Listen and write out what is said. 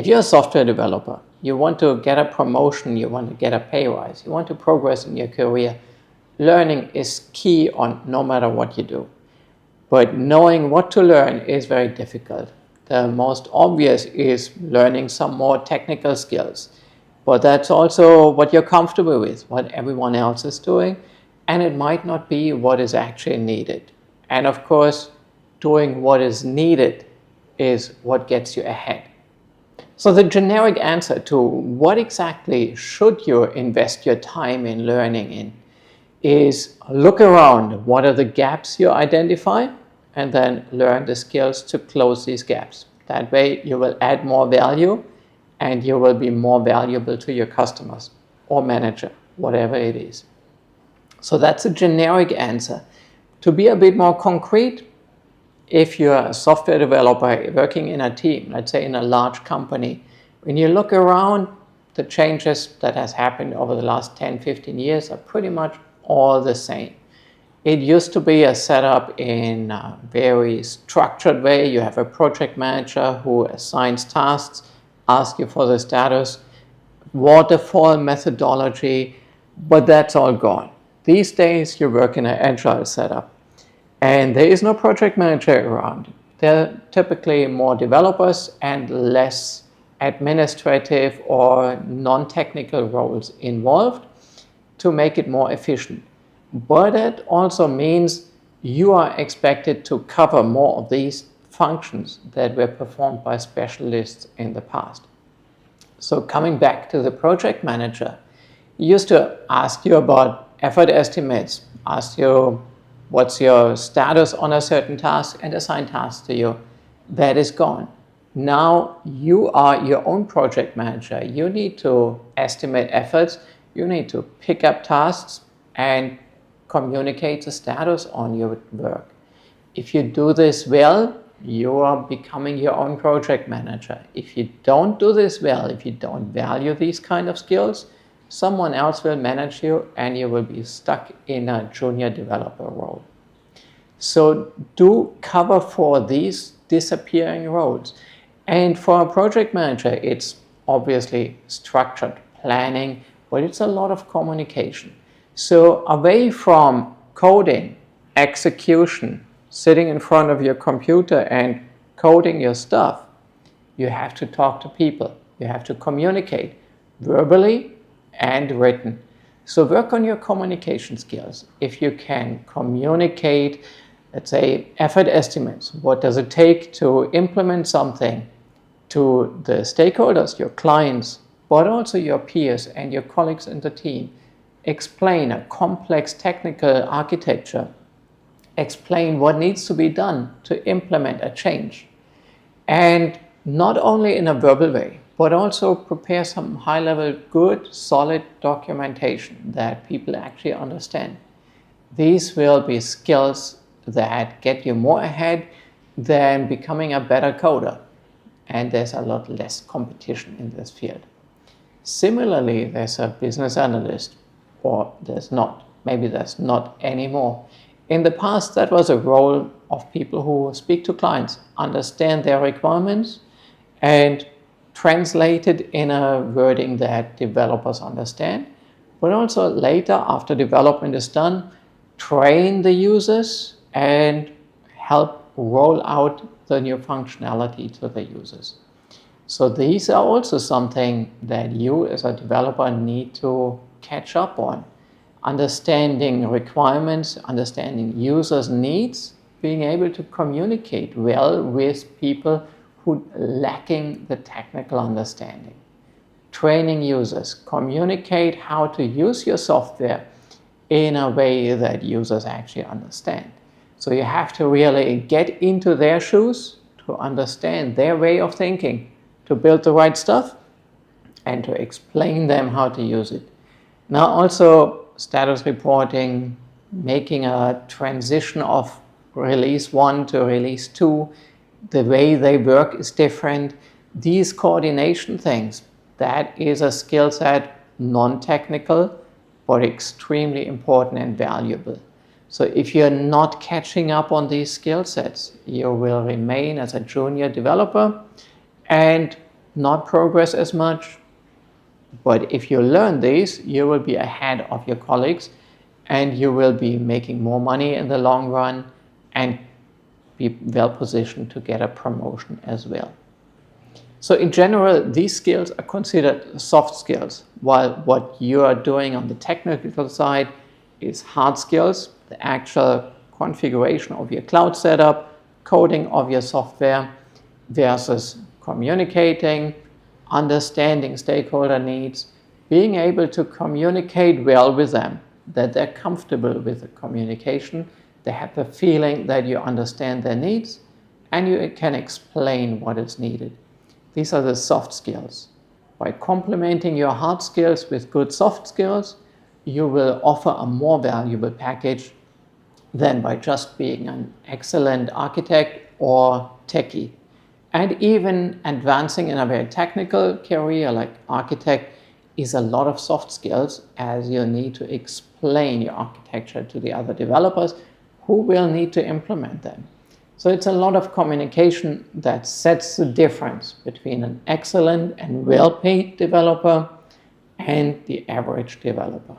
If you're a software developer, you want to get a promotion, you want to get a pay rise, you want to progress in your career, learning is key on no matter what you do. But knowing what to learn is very difficult. The most obvious is learning some more technical skills. But that's also what you're comfortable with, what everyone else is doing, and it might not be what is actually needed. And of course, doing what is needed is what gets you ahead. So the generic answer to what exactly should you invest your time in learning in is look around. What are the gaps you identify? And then learn the skills to close these gaps. That way you will add more value and you will be more valuable to your customers or manager, whatever it is. So that's a generic answer. To be a bit more concrete, if you're a software developer working in a team, let's say in a large company, when you look around, the changes that has happened over the last 10, 15 years are pretty much all the same. It used to be a setup in a very structured way. You have a project manager who assigns tasks, asks you for the status, waterfall methodology, but that's all gone. These days you work in an agile setup and there is no project manager around. There are typically more developers and less administrative or non-technical roles involved to make it more efficient. But it also means you are expected to cover more of these functions that were performed by specialists in the past. So coming back to the project manager, he used to ask you about effort estimates, ask you what's your status on a certain task and assign tasks to you. That is gone. Now you are your own project manager. You need to estimate efforts. You need to pick up tasks and communicate the status on your work. If you do this well, you are becoming your own project manager. If you don't do this well, if you don't value these kind of skills, someone else will manage you and you will be stuck in a junior developer role. So do cover for these disappearing roles. And for a project manager, it's obviously structured planning, but it's a lot of communication. So away from coding, execution, sitting in front of your computer and coding your stuff, you have to talk to people. You have to communicate verbally and written. So work on your communication skills. If you can communicate, let's say, effort estimates, what does it take to implement something to the stakeholders, your clients, but also your peers and your colleagues in the team. Explain a complex technical architecture. Explain what needs to be done to implement a change. And not only in a verbal way, but also prepare some high-level, good, solid documentation that people actually understand. These will be skills that get you more ahead than becoming a better coder. And there's a lot less competition in this field. Similarly, there's a business analyst, or there's not, maybe there's not anymore. In the past, that was a role of people who speak to clients, understand their requirements, and translate it in a wording that developers understand. But also later, after development is done, train the users and help roll out the new functionality to the users. So these are also something that you as a developer need to catch up on. Understanding requirements, understanding users' needs, being able to communicate well with people who lacking the technical understanding. Training users, communicate how to use your software in a way that users actually understand. So you have to really get into their shoes to understand their way of thinking, to build the right stuff and to explain them how to use it. Now also status reporting, making a transition of release 1 to release 2, the way they work is different. These coordination things, that is a skill set, non-technical, but extremely important and valuable. So if you're not catching up on these skill sets, you will remain as a junior developer and not progress as much. But if you learn these, you will be ahead of your colleagues and you will be making more money in the long run and be well positioned to get a promotion as well. So in general, these skills are considered soft skills, while what you are doing on the technical side is hard skills, the actual configuration of your cloud setup, coding of your software, versus communicating, understanding stakeholder needs, being able to communicate well with them, that they're comfortable with the communication, they have the feeling that you understand their needs, and you can explain what is needed. These are the soft skills. By complementing your hard skills with good soft skills, you will offer a more valuable package than by just being an excellent architect or techie. And even advancing in a very technical career like architect is a lot of soft skills, as you need to explain your architecture to the other developers who will need to implement them. So it's a lot of communication that sets the difference between an excellent and well-paid developer and the average developer.